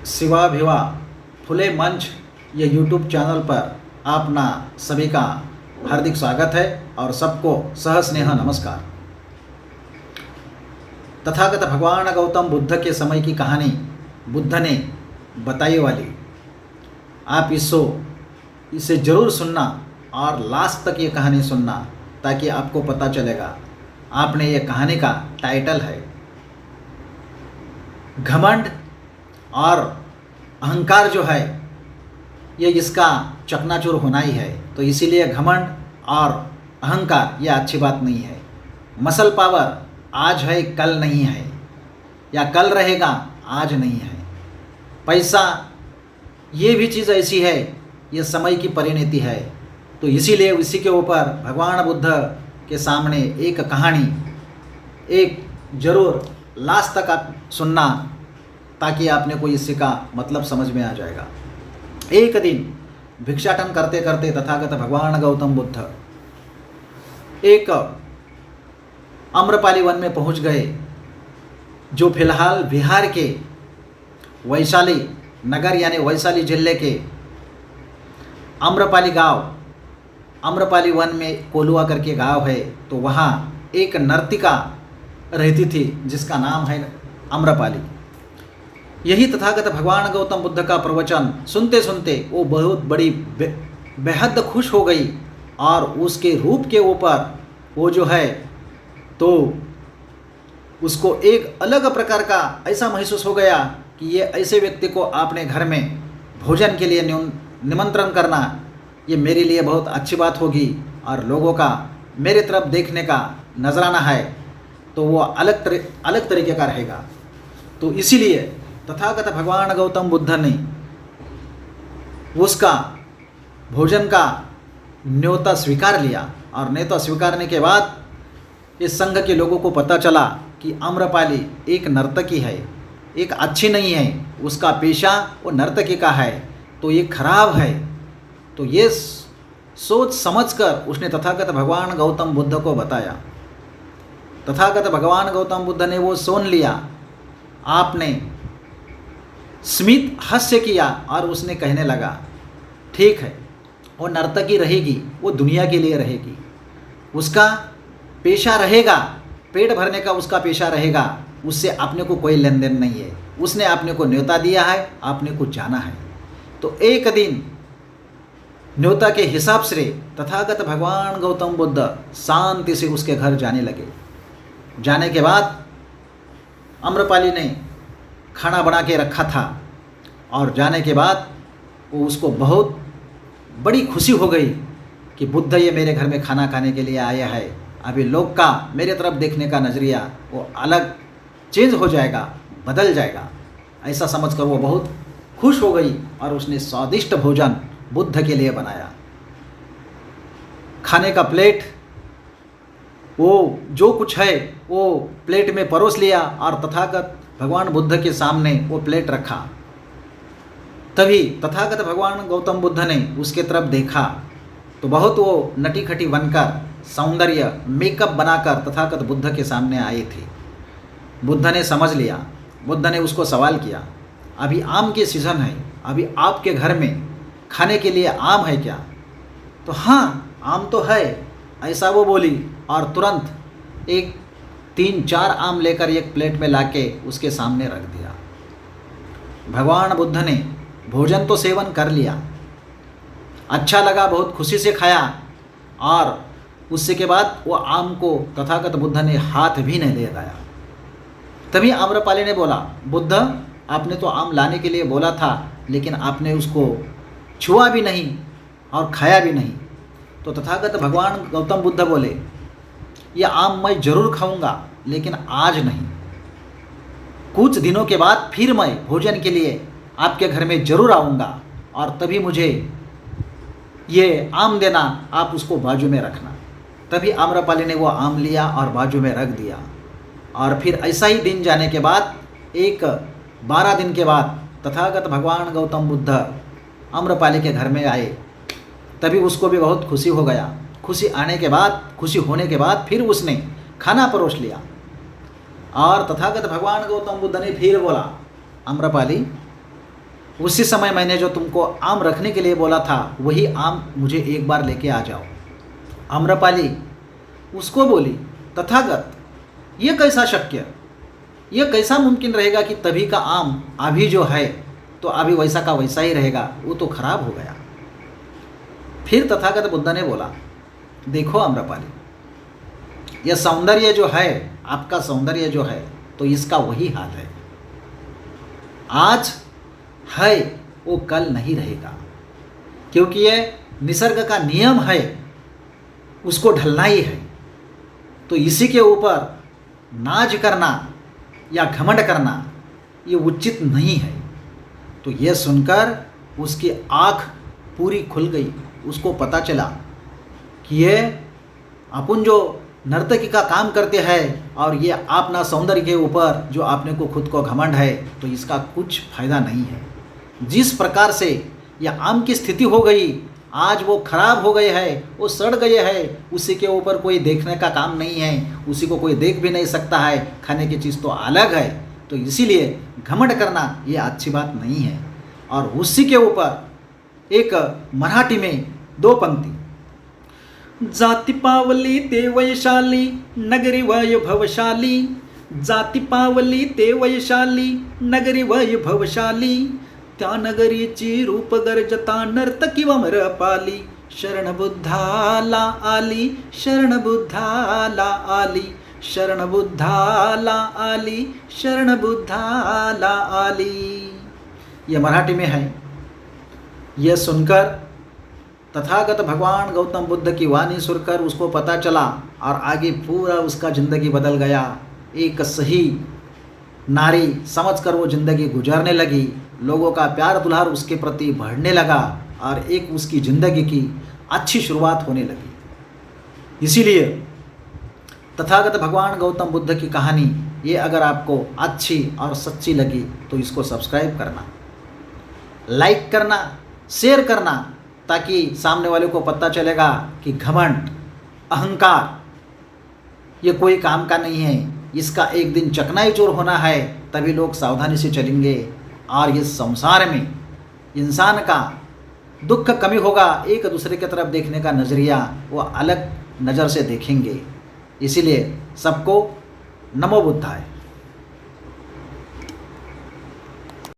शिवा भिवा फुले मंच ये YouTube channel पर आपना सभी का हार्दिक स्वागत है और सबको सहस्नेह नमस्कार। तथागत भगवान गौतम बुद्ध के समय की कहानी बुद्ध ने बताई वाली आप इसे ज़रूर सुनना और लास्ट तक ये कहानी सुनना ताकि आपको पता चलेगा। आपने ये कहानी का टाइटल है घमंड और अहंकार जो है ये इसका चकनाचूर होना ही है। तो इसीलिए घमंड और अहंकार ये अच्छी बात नहीं है। मसल पावर आज है कल नहीं है, या कल रहेगा आज नहीं है। पैसा ये भी चीज़ ऐसी है, ये समय की परिणति है। तो इसीलिए इसी के ऊपर भगवान बुद्ध के सामने एक कहानी एक ज़रूर लास्ट तक आप सुनना ताकि आपने को इसी का मतलब समझ में आ जाएगा। एक दिन भिक्षाटन करते करते तथागत भगवान गौतम बुद्ध एक आम्रपाली वन में पहुंच गए, जो फिलहाल बिहार के वैशाली नगर यानी वैशाली जिले के आम्रपाली गांव, आम्रपाली वन में कोलुआ करके गांव है। तो वहाँ एक नर्तिका रहती थी जिसका नाम है आम्रपाली। यही तथागत भगवान गौतम बुद्ध का प्रवचन सुनते सुनते वो बहुत बड़ी बेहद खुश हो गई और उसके रूप के ऊपर वो जो है तो उसको एक अलग प्रकार का ऐसा महसूस हो गया कि ये ऐसे व्यक्ति को अपने घर में भोजन के लिए निमंत्रण करना ये मेरे लिए बहुत अच्छी बात होगी और लोगों का मेरे तरफ देखने का नजराना है तो वो अलग तरीके का रहेगा। तो इसीलिए तथागत भगवान गौतम बुद्ध ने उसका भोजन का न्योता स्वीकार लिया और न्योता स्वीकारने के बाद इस संघ के लोगों को पता चला कि आम्रपाली एक नर्तकी है, एक अच्छी नहीं है, उसका पेशा वो नर्तकी का है, तो ये खराब है। तो ये सोच समझकर उसने तथागत भगवान गौतम बुद्ध को बताया। तथागत भगवान गौतम बुद्ध ने वो सुन लिया। आपने स्मित हास्य किया और उसने कहने लगा ठीक है, वो नर्तकी रहेगी, वो दुनिया के लिए रहेगी, उसका पेशा रहेगा, पेट भरने का उसका पेशा रहेगा, उससे आपने को कोई लेन देन नहीं है। उसने आपने को न्योता दिया है, आपने को जाना है। तो एक दिन न्योता के हिसाब से तथागत भगवान गौतम बुद्ध शांति से उसके घर जाने लगे। जाने के बाद आम्रपाली ने खाना बना के रखा था और जाने के बाद वो उसको बहुत बड़ी खुशी हो गई कि बुद्ध ये मेरे घर में खाना खाने के लिए आया है। अभी लोग का मेरे तरफ देखने का नज़रिया वो अलग चेंज हो जाएगा, बदल जाएगा। ऐसा समझकर वो बहुत खुश हो गई और उसने स्वादिष्ट भोजन बुद्ध के लिए बनाया। खाने का प्लेट वो जो कुछ है वो प्लेट में परोस लिया और तथागत भगवान बुद्ध के सामने वो प्लेट रखा। तभी तथागत भगवान गौतम बुद्ध ने उसके तरफ देखा तो बहुत वो नटी खटी बनकर सौंदर्य मेकअप बनाकर तथागत बुद्ध के सामने आई थी। बुद्ध ने समझ लिया। बुद्ध ने उसको सवाल किया, अभी आम के सीज़न है, अभी आपके घर में खाने के लिए आम है क्या? तो हाँ, आम तो है, ऐसा वो बोली और तुरंत एक 3-4 आम लेकर एक प्लेट में लाके उसके सामने रख दिया। भगवान बुद्ध ने भोजन तो सेवन कर लिया, अच्छा लगा, बहुत खुशी से खाया और उससे के बाद वो आम को तथागत बुद्ध ने हाथ भी नहीं लगाया। तभी आम्रपाली ने बोला, बुद्ध आपने तो आम लाने के लिए बोला था लेकिन आपने उसको छुआ भी नहीं और खाया भी नहीं। तो तथागत भगवान गौतम बुद्ध बोले, ये आम मैं ज़रूर खाऊंगा लेकिन आज नहीं, कुछ दिनों के बाद फिर मैं भोजन के लिए आपके घर में ज़रूर आऊँगा और तभी मुझे ये आम देना, आप उसको बाजू में रखना। तभी आम्रपाली ने वो आम लिया और बाजू में रख दिया। और फिर ऐसा ही दिन जाने के बाद एक 12 दिन के बाद तथागत भगवान गौतम बुद्ध आम्रपाली के घर में आए। तभी उसको भी बहुत खुशी हो गया। खुशी होने के बाद फिर उसने खाना परोस लिया और तथागत भगवान गौतम बुद्ध ने फिर बोला, आम्रपाली उसी समय मैंने जो तुमको आम रखने के लिए बोला था वही आम मुझे एक बार लेके आ जाओ। आम्रपाली उसको बोली, तथागत ये कैसा शक्य, ये कैसा मुमकिन रहेगा कि तभी का आम अभी जो है तो अभी वैसा का वैसा ही रहेगा, वो तो खराब हो गया। फिर तथागत बुद्ध ने बोला, देखो आम्रपाली, यह सौंदर्य जो है, आपका सौंदर्य जो है, तो इसका वही हाल है। आज है वो कल नहीं रहेगा, क्योंकि यह निसर्ग का नियम है, उसको ढलना ही है। तो इसी के ऊपर नाज करना या घमंड करना ये उचित नहीं है। तो यह सुनकर उसकी आँख पूरी खुल गई। उसको पता चला कि ये अपन जो नर्तकी का काम करते हैं और ये अपना सौंदर्य के ऊपर जो आपने को खुद को घमंड है, तो इसका कुछ फायदा नहीं है। जिस प्रकार से यह आम की स्थिति हो गई, आज वो खराब हो गए हैं, वो सड़ गए हैं, उसी के ऊपर कोई देखने का काम नहीं है, उसी को कोई देख भी नहीं सकता है, खाने की चीज़ तो अलग है। तो इसीलिए घमंड करना ये अच्छी बात नहीं है। और उसी के ऊपर एक मराठी में 2 पंक्ति, जाति पावली ते वैशाली नगरी वैभवशाली, जाती पावली ते वैशाली नगरी वैभवशाली, त्या नगरीची रूप गर्जता नर्तकी वम्रपाली, शरण बुद्धाला आली, शरण बुद्धाला आली, शरण बुद्धाला आली, शरण बुद्धाला आली। ये मराठी में है। यह सुनकर तथागत भगवान गौतम बुद्ध की वाणी सुनकर उसको पता चला और आगे पूरा उसका ज़िंदगी बदल गया। एक सही नारी समझकर वो ज़िंदगी गुजारने लगी, लोगों का प्यार दुलार उसके प्रति बढ़ने लगा और एक उसकी ज़िंदगी की अच्छी शुरुआत होने लगी। इसीलिए तथागत भगवान गौतम बुद्ध की कहानी ये अगर आपको अच्छी और सच्ची लगी तो इसको सब्सक्राइब करना, लाइक करना, शेयर करना, ताकि सामने वाले को पता चलेगा कि घमंड, अहंकार ये कोई काम का नहीं है। इसका एक दिन चकनाचूर होना है, तभी लोग सावधानी से चलेंगे और इस संसार में इंसान का दुख कमी होगा। एक दूसरे की तरफ देखने का नज़रिया वो अलग नज़र से देखेंगे। इसीलिए सबको नमो बुद्धाय।